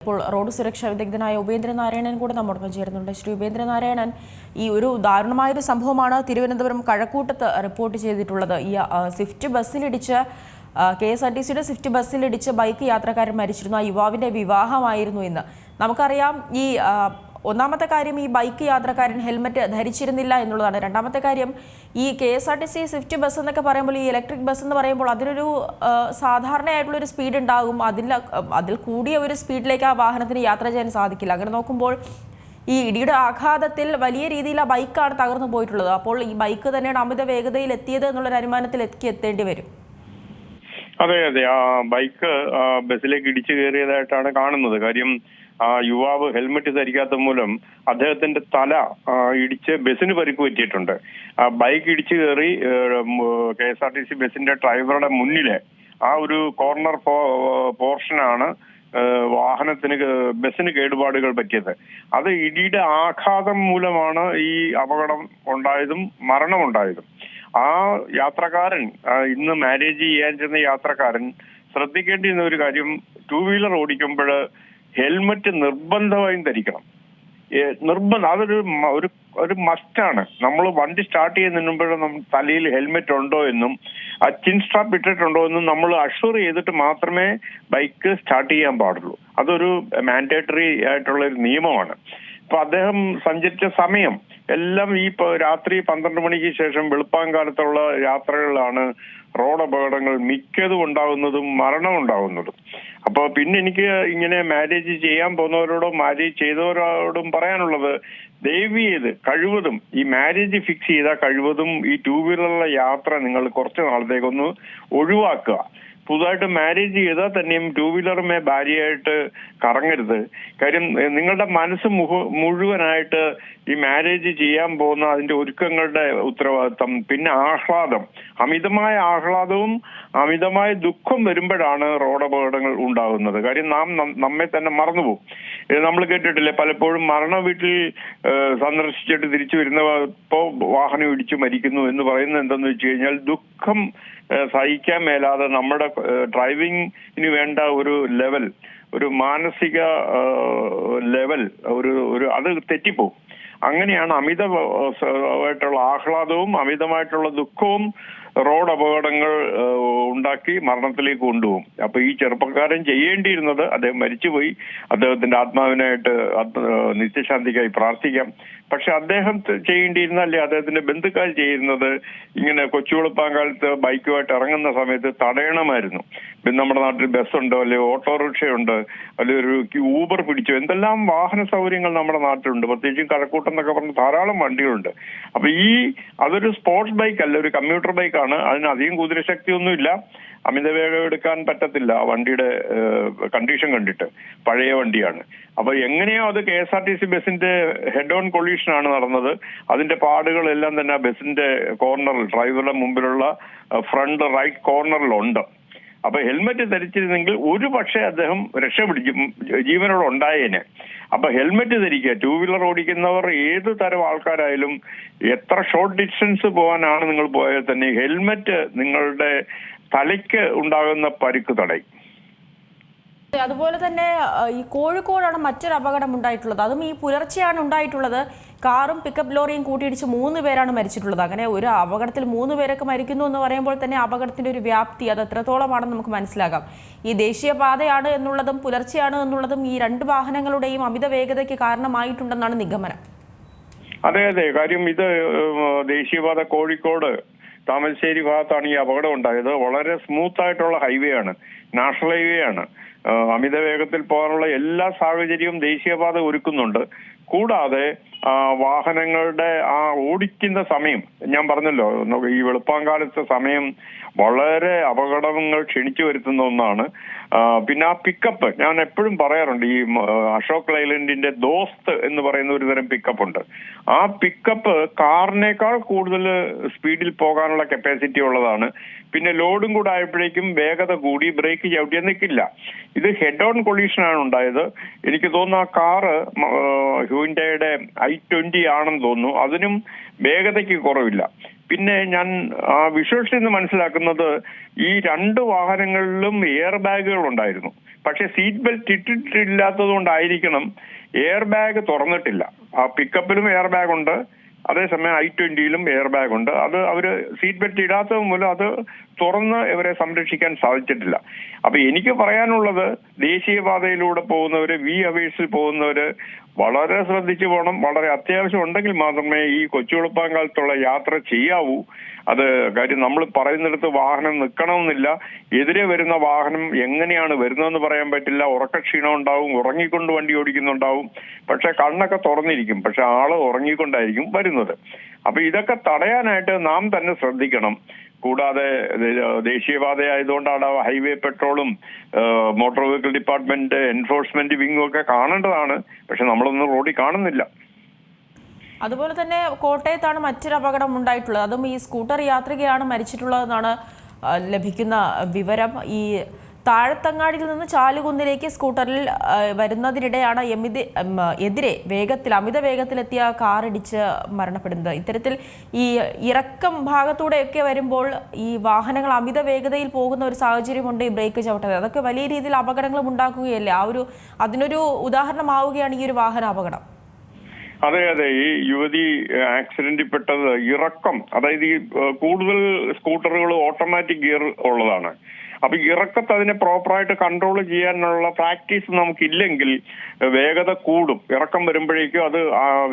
ഇപ്പോൾ റോഡ് സുരക്ഷാ വിദഗ്ധനായ ഉപേന്ദ്രനാരായണൻ കൂടെ നമ്മോടൊപ്പം ചേരുന്നുണ്ട്. ശ്രീ ഉപേന്ദ്രനാരായണൻ, ഈ ഒരു ദാരുണമായൊരു സംഭവമാണ് തിരുവനന്തപുരം കഴക്കൂട്ടത്ത് റിപ്പോർട്ട് ചെയ്തിട്ടുള്ളത്. ഈ സ്വിഫ്റ്റ് ബസ്സിലിടിച്ച് KSRTCയുടെ സ്വിഫ്റ്റ് ബസ്സിലിടിച്ച് ബൈക്ക് യാത്രക്കാരൻ മരിച്ചിരുന്നു. ആ യുവാവിൻ്റെ വിവാഹമായിരുന്നു ഇന്ന്. നമുക്കറിയാം, ഈ ഒന്നാമത്തെ കാര്യം, ഈ ബൈക്ക് യാത്രക്കാരൻ ഹെൽമറ്റ് ധരിച്ചിരുന്നില്ല എന്നുള്ളതാണ്. രണ്ടാമത്തെ കാര്യം, ഈ KSRTC സ്വിഫ്റ്റ് ബസ് എന്നൊക്കെ പറയുമ്പോൾ, ഈ ഇലക്ട്രിക് ബസ് എന്ന് പറയുമ്പോൾ അതിനൊരു സാധാരണയായിട്ടുള്ളൊരു സ്പീഡ് ഉണ്ടാകും. അതിൽ കൂടിയ ഒരു സ്പീഡിലേക്ക് ആ വാഹനത്തിന് യാത്ര ചെയ്യാൻ സാധിക്കില്ല. അങ്ങനെ നോക്കുമ്പോൾ ഈ ഇടിയുടെ ആഘാതത്തിൽ വലിയ രീതിയിൽ ആ ബൈക്കാണ് തകർന്നു പോയിട്ടുള്ളത്. അപ്പോൾ ഈ ബൈക്ക് തന്നെയാണ് അമിത വേഗതയിൽ എത്തിയത് എന്നുള്ളൊരു അനുമാനത്തിൽ എത്തേണ്ടി വരും. അതെ, ആ ബൈക്ക് ബസ്സിലേക്ക് ഇടിച്ചു കയറിയതായിട്ടാണ് കാണുന്നത്. കാര്യം യുവാവ് ഹെൽമെറ്റ് ധരിക്കാത്ത മൂലം അദ്ദേഹത്തിന്റെ തല ഇടിച്ച് ബസ്സിന് പരിക്ക് പറ്റിയിട്ടുണ്ട്. ബൈക്ക് ഇടിച്ചു കയറി KSRTC ബസ്സിന്റെ ഡ്രൈവറുടെ മുന്നിലെ ആ ഒരു കോർണർ പോർഷനാണ് ബസ്സിന് കേടുപാടുകൾ പറ്റിയത്. അത് ഇടിയുടെ ആഘാതം മൂലമാണ് ഈ അപകടം ഉണ്ടായതും മരണമുണ്ടായതും. ആ യാത്രക്കാരൻ, ഇന്ന് മാരേജ് ചെയ്യാൻ ചെന്ന യാത്രക്കാരൻ ശ്രദ്ധിക്കേണ്ടിയിരുന്ന ഒരു കാര്യം, 2 വീലർ ഓടിക്കുമ്പോൾ ഹെൽമറ്റ് നിർബന്ധമായും ധരിക്കണം. അതൊരു മസ്റ്റാണ്. നമ്മൾ വണ്ടി സ്റ്റാർട്ട് ചെയ്യുന്നതിന് മുമ്പ് തലയിൽ ഹെൽമെറ്റ് ഉണ്ടോ എന്നും ചിൻ സ്ട്രാപ്പ് ഇട്ടിട്ടുണ്ടോ എന്നും നമ്മൾ അഷ്വർ ചെയ്തിട്ട് മാത്രമേ ബൈക്ക് സ്റ്റാർട്ട് ചെയ്യാൻ പാടുള്ളൂ. അതൊരു മാൻഡേറ്ററി ആയിട്ടുള്ള ഒരു നിയമമാണ്. ഇപ്പൊ അദ്ദേഹം സഞ്ചരിച്ച സമയം എല്ലാം ഈ രാത്രി 12 മണിക്ക് ശേഷം വെളുപ്പാങ്കാലത്തുള്ള യാത്രകളിലാണ് റോഡ് അപകടങ്ങൾ മിക്കതും ഉണ്ടാകുന്നതും മരണം ഉണ്ടാകുന്നതും. അപ്പൊ പിന്നെ എനിക്ക് ഇങ്ങനെ മാരേജ് ചെയ്യാൻ പോകുന്നവരോടും മാരേജ് ചെയ്തവരോടും പറയാനുള്ളത്, ദയവ് ചെയ്ത് കഴിവതും ഈ മാരേജ് ഫിക്സ് ചെയ്ത കഴിവതും ഈ 2 വീലറിലെ യാത്ര നിങ്ങൾ കുറച്ച് നാളത്തേക്കൊന്ന് ഒഴിവാക്കുക. പുതുതായിട്ട് മാരേജ് ചെയ്താൽ തന്നെയും 2 വീലറുമേ ഭാര്യയായിട്ട് കറങ്ങരുത്. കാര്യം നിങ്ങളുടെ മനസ്സ് മുഴുവനായിട്ട് ഈ മാരേജ് ചെയ്യാൻ പോകുന്ന അതിന്റെ ഒരുക്കങ്ങളുടെ ഉത്തരവാദിത്തം, പിന്നെ ആഹ്ലാദം, അമിതമായ ആഹ്ലാദവും അമിതമായ ദുഃഖം വരുമ്പോഴാണ് റോഡ് അപകടങ്ങൾ ഉണ്ടാകുന്നത്. കാര്യം നമ്മെ തന്നെ മറന്നുപോകും. നമ്മൾ കേട്ടിട്ടില്ലേ, പലപ്പോഴും മരണ വീട്ടിൽ സന്ദർശിച്ചിട്ട് തിരിച്ചു വരുന്നപ്പോ വാഹനം ഇടിച്ചു മരിക്കുന്നു എന്ന് പറയുന്നത് എന്തെന്ന് വെച്ച് കഴിഞ്ഞാൽ, ദുഃഖം സഹിക്കാൻ മേലാതെ നമ്മുടെ ഡ്രൈവിങ്ങിന് വേണ്ട ഒരു ലെവൽ, ഒരു മാനസിക ലെവൽ അത് തെറ്റിപ്പോകും. അങ്ങനെയാണ് അമിതമായിട്ടുള്ള ആഹ്ലാദവും അമിതമായിട്ടുള്ള ദുഃഖവും റോഡ് അപകടങ്ങൾ ഉണ്ടാക്കി മരണത്തിലേക്ക് കൊണ്ടുപോകും. അപ്പൊ ഈ ചെറുപ്പക്കാരൻ ചെയ്യേണ്ടിയിരുന്നത്, അദ്ദേഹം മരിച്ചുപോയി, അദ്ദേഹത്തിന്റെ ആത്മാവിനായിട്ട് നിത്യശാന്തിക്കായി പ്രാർത്ഥിക്കാം. പക്ഷെ അദ്ദേഹം ചെയ്യേണ്ടിയിരുന്ന, അല്ലെ അദ്ദേഹത്തിന്റെ ബന്ധുക്കാർ ചെയ്യുന്നത്, ഇങ്ങനെ കൊച്ചുവെളുപ്പാങ്കാലത്ത് ബൈക്കുമായിട്ട് ഇറങ്ങുന്ന സമയത്ത് തടയണമായിരുന്നു. പിന്നെ നമ്മുടെ നാട്ടിൽ ബസ്സുണ്ടോ, അല്ലെങ്കിൽ ഓട്ടോറിക്ഷയുണ്ട്, അല്ലെങ്കിൽ ഒരു ഊബർ പിടിച്ചോ, എന്തെല്ലാം വാഹന സൗകര്യങ്ങൾ നമ്മുടെ നാട്ടിലുണ്ട്. പ്രത്യേകിച്ചും കഴക്കൂട്ടം എന്നൊക്കെ പറഞ്ഞ ധാരാളം വണ്ടികളുണ്ട്. അപ്പൊ അതൊരു സ്പോർട്സ് ബൈക്ക് അല്ല, ഒരു കമ്മ്യൂട്ടർ ബൈക്കാണ്. അതിന് അധികം കുതിരശക്തി ഒന്നുമില്ല, അമിത വേഗം എടുക്കാൻ പറ്റത്തില്ല വണ്ടിയുടെ കണ്ടീഷൻ കണ്ടിട്ട്. പഴയ വണ്ടിയാണ്. അപ്പൊ എങ്ങനെയോ അത് KSRTC ബസിന്റെ ഹെഡ് ഓൺ കൊളീഷനാണ് നടന്നത്. അതിന്റെ പാടുകളെല്ലാം തന്നെ ആ ബസിന്റെ കോർണറിൽ, ഡ്രൈവറുടെ മുമ്പിലുള്ള ഫ്രണ്ട് റൈറ്റ് കോർണറിലുണ്ട്. അപ്പൊ ഹെൽമെറ്റ് ധരിച്ചിരുന്നെങ്കിൽ ഒരു പക്ഷേ അദ്ദേഹം രക്ഷപിടിക്കും, ജീവനോട് ഉണ്ടായേനെ. അപ്പൊ ഹെൽമെറ്റ് ധരിക്കുക. 2 വീലർ ഓടിക്കുന്നവർ ഏത് തരം ആൾക്കാരായാലും, എത്ര ഷോർട്ട് ഡിസ്റ്റൻസ് പോകാനാണ് നിങ്ങൾ പോയാൽ തന്നെ ഹെൽമെറ്റ് നിങ്ങളുടെ തലയ്ക്ക് ഉണ്ടാകുന്ന പരിക്ക് തടയും. അതുപോലെ തന്നെ ഈ കോഴിക്കോടാണ് മറ്റൊരു അപകടം ഉണ്ടായിട്ടുള്ളത്. അതും ഈ പുലർച്ചെയാണ് ഉണ്ടായിട്ടുള്ളത്. കാറും പിക്കപ്പ് ലോറിയും കൂട്ടിയിടിച്ച് 3 പേരാണ് മരിച്ചിട്ടുള്ളത്. അങ്ങനെ ഒരു അപകടത്തിൽ 3 പേരൊക്കെ മരിക്കുന്നു എന്ന് പറയുമ്പോൾ തന്നെ അപകടത്തിന്റെ ഒരു വ്യാപ്തി അത് എത്രത്തോളമാണെന്ന് നമുക്ക് മനസ്സിലാക്കാം. ഈ ദേശീയപാതയാണ് എന്നുള്ളതും പുലർച്ചെയാണ് എന്നുള്ളതും ഈ 2 വാഹനങ്ങളുടെയും അമിത വേഗതയ്ക്ക് കാരണമായിട്ടുണ്ടെന്നാണ് നിഗമനം. അതെ, കാര്യം ഇത് ദേശീയപാത കോഴിക്കോട് താമരശ്ശേരി ഭാഗത്താണ് ഈ അപകടം ഉണ്ടായത്. വളരെ സ്മൂത്ത് ആയിട്ടുള്ള ഹൈവേ ആണ്, നാഷണൽ ഹൈവേ ആണ്. അമിത വേഗത്തിൽ പോകാനുള്ള എല്ലാ സാഹചര്യവും ദേശീയപാത ഒരുക്കുന്നുണ്ട്. കൂടാതെ വാഹനങ്ങളുടെ ഓടിക്കുന്ന സമയം, ഞാൻ പറഞ്ഞല്ലോ, ഈ വെളുപ്പാങ്കാലത്തെ സമയം വളരെ അപകടങ്ങൾ ക്ഷണിച്ചു വരുത്തുന്ന ഒന്നാണ്. പിന്നെ ആ പിക്കപ്പ്, ഞാൻ എപ്പോഴും പറയാറുണ്ട്, ഈ അശോക് ലൈലൻഡിന്റെ ദോസ്ത് എന്ന് പറയുന്ന ഒരു തരം പിക്കപ്പ് ഉണ്ട്. ആ പിക്കപ്പ് കാറിനേക്കാൾ കൂടുതൽ സ്പീഡിൽ പോകാനുള്ള കപ്പാസിറ്റി ഉള്ളതാണ്. പിന്നെ ലോഡും കൂടെ ആയപ്പോഴേക്കും വേഗത കൂടി, ബ്രേക്ക് ചവിട്ടിയാൽ നിൽക്കില്ല. ഇത് ഹെഡ് ഓൺ കൊളീഷനാണ് ഉണ്ടായത്. എനിക്ക് തോന്നുന്നു ആ കാറ് ഹ്യൂൻഡയുടെ i20 ആണെന്ന് തോന്നുന്നു. അതിനും വേഗതയ്ക്ക് കുറവില്ല. പിന്നെ ഞാൻ വിഷ്വൽസിൽ നിന്ന് മനസ്സിലാക്കുന്നത് ഈ 2 വാഹനങ്ങളിലും എയർ ബാഗുകൾ ഉണ്ടായിരുന്നു. പക്ഷെ സീറ്റ് ബെൽറ്റ് ഇട്ടിട്ടില്ലാത്തത് കൊണ്ടായിരിക്കണം എയർ ബാഗ് തുറന്നിട്ടില്ല. ആ പിക്കപ്പിലും എയർ ബാഗ് ഉണ്ട്, അതേസമയം i20യിലും എയർ ബാഗ് ഉണ്ട്. അത് അവര് സീറ്റ് ബെൽറ്റ് ഇടാത്തത് മൂലം അത് തുറന്ന് ഇവരെ സംരക്ഷിക്കാൻ സാധിച്ചിട്ടില്ല. അപ്പൊ എനിക്ക് പറയാനുള്ളത്, ദേശീയപാതയിലൂടെ പോകുന്നവര്, അവേഴ്സിൽ പോകുന്നവര് വളരെ ശ്രദ്ധിച്ചു പോകണം. വളരെ അത്യാവശ്യം ഉണ്ടെങ്കിൽ മാത്രമേ ഈ കൊച്ചുവെളുപ്പാങ്കാലത്തുള്ള യാത്ര ചെയ്യാവൂ. അത് കാര്യം നമ്മൾ പറയുന്നിടത്ത് വാഹനം നിൽക്കണമെന്നില്ല. എതിരെ വരുന്ന വാഹനം എങ്ങനെയാണ് വരുന്നതെന്ന് പറയാൻ പറ്റില്ല. ഉറക്കക്ഷീണം ഉണ്ടാവും, ഉറങ്ങിക്കൊണ്ട് വണ്ടി ഓടിക്കുന്നുണ്ടാവും. പക്ഷെ കണ്ണൊക്കെ തുറന്നിരിക്കും, പക്ഷെ ആള് ഉറങ്ങിക്കൊണ്ടായിരിക്കും വരുന്നത്. അപ്പൊ ഇതൊക്കെ തടയാനായിട്ട് നാം തന്നെ ശ്രദ്ധിക്കണം. കൂടാതെ ദേശീയപാതയായതുകൊണ്ടാണ് ഹൈവേ പെട്രോളും മോട്ടോർ വെഹിക്കിൾ ഡിപ്പാർട്ട്മെന്റ്, എൻഫോഴ്സ്മെന്റ് വിങ്ങും ഒക്കെ കാണേണ്ടതാണ്. പക്ഷെ നമ്മളൊന്നും റോഡിൽ കാണുന്നില്ല. അതുപോലെ തന്നെ കോട്ടയത്താണ് മറ്റൊരു അപകടം ഉണ്ടായിട്ടുള്ളത്. അതും ഈ സ്കൂട്ടർ യാത്രികയാണ് മരിച്ചിട്ടുള്ളതെന്നാണ് ലഭിക്കുന്ന വിവരം. ഈ താഴത്തങ്ങാടിയിൽ നിന്ന് ചാലുകുന്നിലേക്ക് സ്കൂട്ടറിൽ വരുന്നതിനിടെയാണ് അമിത വേഗത്തിലെത്തിയ കാറിടിച്ച് മരണപ്പെടുന്നത്. ഇത്തരത്തിൽ ഈ ഇറക്കം ഭാഗത്തൂടെയൊക്കെ വരുമ്പോൾ ഈ വാഹനങ്ങൾ അമിത വേഗതയിൽ പോകുന്ന ഒരു സാഹചര്യമുണ്ട്. ഈ ബ്രേക്ക് ചവിട്ടത് അതൊക്കെ വലിയ രീതിയിൽ അപകടങ്ങളും ഉണ്ടാക്കുകയല്ലേ? അതിനൊരു ഉദാഹരണമാവുകയാണ് ഈ ഒരു വാഹന അപകടം. അതെ, ഈ യുവതി ആക്സിഡന്റിൽ പെട്ടത് ഇറക്കം, അതായത് ഈ കൂടുതൽ സ്കൂട്ടറുകൾ ഓട്ടോമാറ്റിക് ഗിയർ ഉള്ളതാണ്. അപ്പൊ ഇറക്കത്ത് അതിനെ പ്രോപ്പറായിട്ട് കൺട്രോൾ ചെയ്യാനുള്ള പ്രാക്ടീസ് നമുക്കില്ലെങ്കിൽ വേഗത കൂടും. ഇറക്കം വരുമ്പോഴേക്കും അത്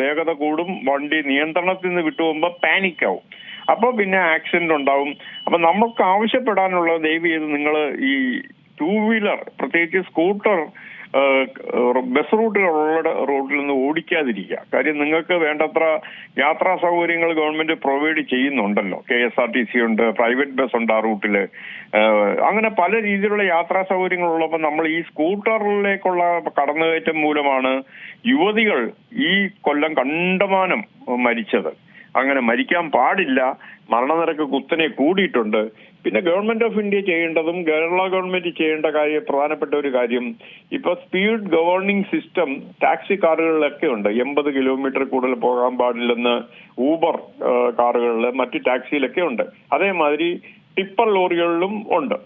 വേഗത കൂടും, വണ്ടി നിയന്ത്രണത്തിൽ നിന്ന് വിട്ടുപോകുമ്പോൾ പാനിക് ആവും. അപ്പൊ പിന്നെ ആക്സിഡന്റ് ഉണ്ടാവും. അപ്പൊ നമുക്ക് ആവശ്യപ്പെടാനുള്ളത്, ദയവ് ചെയ്ത് നിങ്ങൾ ഈ 2 വീലർ, പ്രത്യേകിച്ച് സ്കൂട്ടർ ബസ് റൂട്ടുകളുള്ള റോഡിൽ നിന്ന് ഓടിക്കാതിരിക്കുക. കാര്യം നിങ്ങൾക്ക് വേണ്ടത്ര യാത്രാ സൗകര്യങ്ങൾ ഗവൺമെന്റ് പ്രൊവൈഡ് ചെയ്യുന്നുണ്ടല്ലോ. KSRTC ഉണ്ട്, പ്രൈവറ്റ് ബസ് ഉണ്ട് ആ റൂട്ടില്. അങ്ങനെ പല രീതിയിലുള്ള യാത്രാ സൗകര്യങ്ങളുള്ളപ്പോൾ നമ്മൾ ഈ സ്കൂട്ടറിലേക്കുള്ള കടന്നുകയറ്റം മൂലമാണ് യുവതികൾ ഈ കൊല്ലം കണ്ടമാനം മരിച്ചത്. അങ്ങനെ മരിക്കാൻ പാടില്ല. മരണനിരക്ക് കുത്തനെ കൂടിയിട്ടുണ്ട്. പിന്നെ ഗവൺമെന്റ് ഓഫ് ഇന്ത്യ ചെയ്യേണ്ടതും കേരള ഗവൺമെന്റ് ചെയ്യേണ്ട പ്രധാനപ്പെട്ട ഒരു കാര്യം, ഇപ്പൊ സ്പീഡ് ഗവേണിംഗ് സിസ്റ്റം ടാക്സി കാറുകളിലൊക്കെ ഉണ്ട്. 80 കിലോമീറ്റർ കൂടുതൽ പോകാൻ പാടില്ലെന്ന് ഊബർ കാറുകളിൽ, മറ്റ് ടാക്സിയിലൊക്കെ ഉണ്ട്. അതേമാതിരി ടിപ്പർ ലോറികളിലും ഉണ്ട്.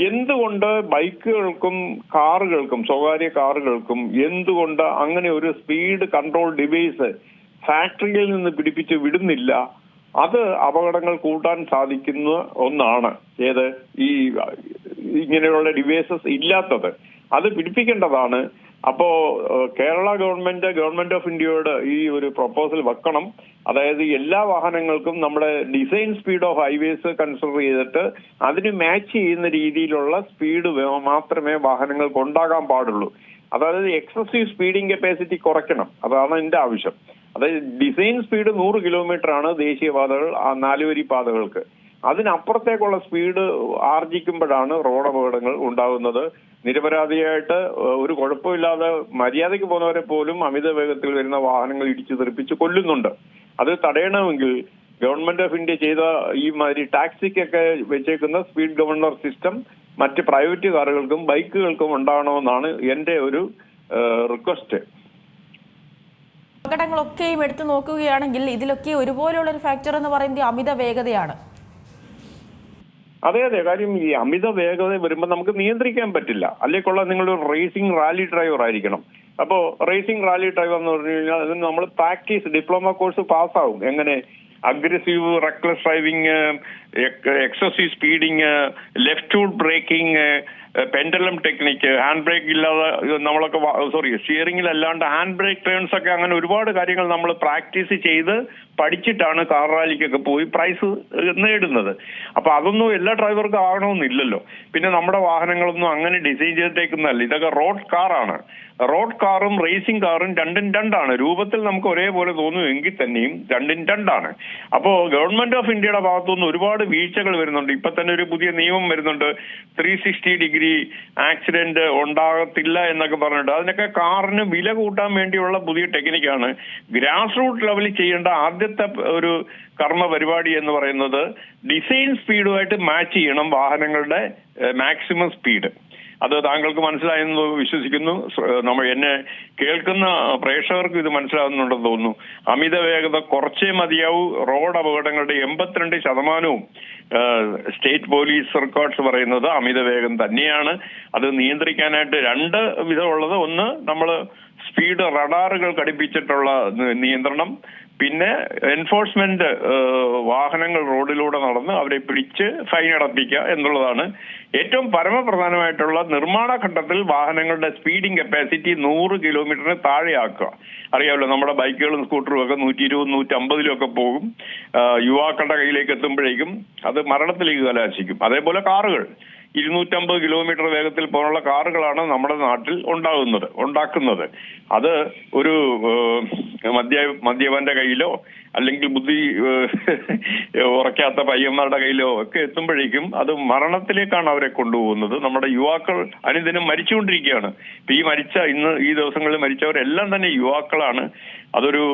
എന്തുകൊണ്ട് ബൈക്കുകൾക്കും കാറുകൾക്കും, സ്വകാര്യ കാറുകൾക്കും എന്തുകൊണ്ട് അങ്ങനെ ഒരു സ്പീഡ് കൺട്രോൾ ഡിവൈസ് ഫാക്ടറിയിൽ നിന്ന് പിടിപ്പിച്ച് വിടുന്നില്ല? അത് അപകടങ്ങൾ കൂട്ടാൻ സാധിക്കുന്ന ഒന്നാണ്. ഏത്? ഈ ഇങ്ങനെയുള്ള ഡിവൈസസ് ഇല്ലാത്തത് അത് പിടിപ്പിക്കേണ്ടതാണ്. അപ്പോ കേരള ഗവൺമെന്റ് ഓഫ് ഇന്ത്യയോട് ഈ ഒരു പ്രപ്പോസൽ വെക്കണം. അതായത് എല്ലാ വാഹനങ്ങൾക്കും നമ്മുടെ design speed of highways consider ചെയ്തിട്ട് അതിന് മാച്ച് ചെയ്യുന്ന രീതിയിലുള്ള സ്പീഡ് മാത്രമേ വാഹനങ്ങൾക്ക് ഉണ്ടാകാൻ പാടുള്ളൂ. അതായത് എക്സസീവ് സ്പീഡിംഗ് കപ്പാസിറ്റി കുറയ്ക്കണം. അതാണ് എന്റെ ആവശ്യം. അതായത് ഡിസൈൻ സ്പീഡ് 100 കിലോമീറ്റർ ആണ് ദേശീയപാതകൾ, 4 വരി പാതകൾക്ക്. അതിനപ്പുറത്തേക്കുള്ള സ്പീഡ് ആർജിക്കുമ്പോഴാണ് റോഡ് അപകടങ്ങൾ ഉണ്ടാകുന്നത്. നിരപരാധിയായിട്ട് ഒരു കുഴപ്പമില്ലാതെ മര്യാദയ്ക്ക് പോകുന്നവരെ പോലും അമിത വേഗത്തിൽ വരുന്ന വാഹനങ്ങൾ ഇടിച്ചു തെറിപ്പിച്ച് കൊല്ലുന്നുണ്ട്. അത് തടയണമെങ്കിൽ ഗവൺമെന്റ് ഓഫ് ഇന്ത്യ ചെയ്ത ഈ മാതിരി ടാക്സിക്കൊക്കെ വെച്ചേക്കുന്ന സ്പീഡ് ഗവർണർ സിസ്റ്റം മറ്റ് പ്രൈവറ്റ് കാറുകൾക്കും ബൈക്കുകൾക്കും ഉണ്ടാകണമെന്നാണ് എന്റെ ഒരു റിക്വസ്റ്റ്. അപകടങ്ങളൊക്കെയും എടുത്തു നോക്കുകയാണെങ്കിൽ ഇതിലൊക്കെ ഒരുപോലെയുള്ള ഒരു ഫാക്ടർ എന്ന് പറയുന്നത് അമിത വേഗതയാണ്. അതെ, കാര്യം ഈ അമിത വേഗത വരുമ്പോൾ നമുക്ക് നിയന്ത്രിക്കാൻ പറ്റില്ല. അല്ലേക്കുള്ള നിങ്ങളൊരു റേസിംഗ് റാലി ഡ്രൈവർ ആയിരിക്കണം. അപ്പോ റേസിംഗ് റാലി ഡ്രൈവർ എന്ന് പറഞ്ഞു കഴിഞ്ഞാൽ അതിന് നമ്മൾ പ്രാക്ടീസ് ഡിപ്ലോമ കോഴ്സ് പാസ്സാവും. എങ്ങനെ? Aggressive reckless driving, excessive speeding, left foot braking, pendulum technique, hand brake ഇല്ലാതെ നമ്മളൊക്കെ സ്റ്റിയറിംഗിൽ അല്ലാണ്ട് ഹാൻഡ് ബ്രേക്ക് ടേൺസ് ഒക്കെ, അങ്ങനെ ഒരുപാട് കാര്യങ്ങൾ നമ്മൾ പ്രാക്ടീസ് ചെയ്ത് പഠിച്ചിട്ടാണ് കാർ റാലിക്കൊക്കെ പോയി പ്രൈസ് നേടുന്നത്. അപ്പൊ അതൊന്നും എല്ലാ ഡ്രൈവർക്കും ആകണമെന്നില്ലല്ലോ. പിന്നെ നമ്മുടെ വാഹനങ്ങളൊന്നും അങ്ങനെ ഡിസൈൻ ചെയ്തേക്കുന്നതല്ല. ഇതൊക്കെ റോഡ് കാറാണ്. റോഡ് കാറും റേസിംഗ് കാറും രണ്ടും രണ്ടാണ്. രൂപത്തിൽ നമുക്ക് ഒരേപോലെ തോന്നുമെങ്കിൽ തന്നെയും രണ്ടും രണ്ടാണ്. അപ്പോ ഗവൺമെന്റ് ഓഫ് ഇന്ത്യയുടെ ഭാഗത്തുനിന്ന് ഒരുപാട് വീഴ്ചകൾ വരുന്നുണ്ട്. ഇപ്പൊ തന്നെ ഒരു പുതിയ നിയമം വരുന്നുണ്ട്, 360 ഡിഗ്രി ആക്സിഡന്റ് ഉണ്ടാകത്തില്ല എന്നൊക്കെ പറഞ്ഞിട്ട്. അതിനൊക്കെ കാറിന് വില കൂട്ടാൻ വേണ്ടിയുള്ള പുതിയ ടെക്നിക്കാണ്. ഗ്രാസ് റൂട്ട് ലെവലിൽ ചെയ്യേണ്ട ആദ്യത്തെ ഒരു കർമ്മ പരിപാടി എന്ന് പറയുന്നത് ഡിസൈൻ സ്പീഡുമായിട്ട് മാച്ച് ചെയ്യണം വാഹനങ്ങളുടെ മാക്സിമം സ്പീഡ്. അത് താങ്കൾക്ക് മനസ്സിലായെന്ന് വിശ്വസിക്കുന്നു. എന്നെ കേൾക്കുന്ന പ്രേക്ഷകർക്ക് ഇത് മനസ്സിലാകുന്നുണ്ടെന്ന് തോന്നുന്നു. അമിത വേഗത കുറച്ചേ മതിയാവൂ. റോഡ് അപകടങ്ങളുടെ 82% സ്റ്റേറ്റ് പോലീസ് റെക്കോർഡ്സ് പറയുന്നത് അമിത വേഗം തന്നെയാണ്. അത് നിയന്ത്രിക്കാനായിട്ട് 2 വിധമുള്ളത്. ഒന്ന്, നമ്മൾ സ്പീഡ് റഡാറുകൾ ഘടിപ്പിച്ചിട്ടുള്ള നിയന്ത്രണം. പിന്നെ എൻഫോഴ്സ്മെന്റ് വാഹനങ്ങൾ റോഡിലൂടെ നടന്ന് അവരെ പിടിച്ച് ഫൈൻ അടപ്പിക്കുക എന്നുള്ളതാണ് ഏറ്റവും പരമപ്രധാനമായിട്ടുള്ള. നിർമ്മാണ ഘട്ടത്തിൽ വാഹനങ്ങളുടെ സ്പീഡിംഗ് കപ്പാസിറ്റി 100 കിലോമീറ്ററിന് താഴെയാക്കുക. അറിയാമല്ലോ, നമ്മുടെ ബൈക്കുകളും സ്കൂട്ടറും ഒക്കെ 120, 150 പോകും. യുവാക്കളുടെ കയ്യിലേക്ക് എത്തുമ്പോഴേക്കും അത് മരണത്തിലേക്ക് കലാശിക്കും. അതേപോലെ കാറുകൾ 250 കിലോമീറ്റർ വേഗത്തിൽ പോലുള്ള കാറുകളാണ് നമ്മുടെ നാട്ടിൽ ഉണ്ടാക്കുന്നത്. അത് ഒരു മദ്യപന്റെ കയ്യിലോ അല്ലെങ്കിൽ ബുദ്ധി ഉറക്കാത്ത പയ്യന്മാരുടെ കയ്യിലോ ഒക്കെ എത്തുമ്പോഴേക്കും അത് മരണത്തിലേക്കാണ് അവരെ കൊണ്ടുപോകുന്നത്. നമ്മുടെ യുവാക്കൾ അനുദിനം മരിച്ചുകൊണ്ടിരിക്കുകയാണ്. ഇന്ന് ഈ ദിവസങ്ങളിൽ മരിച്ചവരെല്ലാം തന്നെ യുവാക്കളാണ്. അതൊരു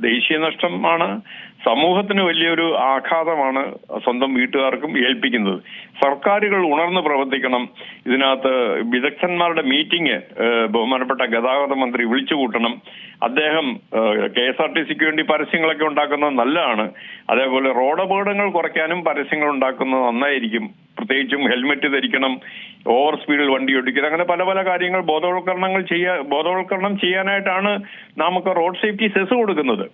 ദേശീയ നഷ്ടമാണ്. സമൂഹത്തിന് വലിയൊരു ആഘാതമാണ് സ്വന്തം വീട്ടുകാർക്കും ഏൽപ്പിക്കുന്നത്. സർക്കാരുകൾ ഉണർന്ന് പ്രവർത്തിക്കണം. ഇതിനകത്ത് വിദഗ്ധന്മാരുടെ മീറ്റിംഗ് ബഹുമാനപ്പെട്ട ഗതാഗത മന്ത്രി വിളിച്ചുകൂട്ടണം. അദ്ദേഹം KSRTCക്ക് വേണ്ടി പരസ്യങ്ങളൊക്കെ ഉണ്ടാക്കുന്നത് നല്ലതാണ്. അതേപോലെ റോഡ് അപകടങ്ങൾ കുറയ്ക്കാനും പരസ്യങ്ങൾ ഉണ്ടാക്കുന്നത് നന്നായിരിക്കും. പ്രത്യേകിച്ചും ഹെൽമെറ്റ് ധരിക്കണം, ഓവർ സ്പീഡിൽ വണ്ടി ഓടിക്കുന്നത്, അങ്ങനെ പല പല കാര്യങ്ങൾ ബോധവൽക്കരണം ചെയ്യാനായിട്ടാണ് നമുക്ക് റോഡ് സേഫ്റ്റി സെസ് കൊടുക്കുന്നത്.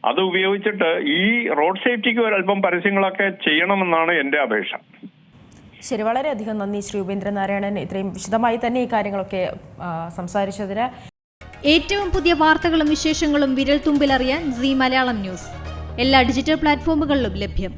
അത് ഉപയോഗിച്ചിട്ട് ഈ റോഡ് സേഫ്റ്റിക്ക് ഒരല്പം പരസ്യങ്ങളൊക്കെ ചെയ്യണമെന്നാണ് എൻ്റെ അപേക്ഷ. ശരി, വളരെയധികം നന്ദി ശ്രീ ഉപേന്ദ്രനാരായണൻ, ഇത്രയും വിശദമായി തന്നെ ഈ കാര്യങ്ങളൊക്കെ സംസാരിച്ചതിന്. ഏറ്റവും പുതിയ വാർത്തകളും വിശേഷങ്ങളും വിരൽ തുമ്പിലറിയാൻ സീ മലയാളം ന്യൂസ് എല്ലാ ഡിജിറ്റൽ പ്ലാറ്റ്ഫോമുകളിലും ലഭ്യം.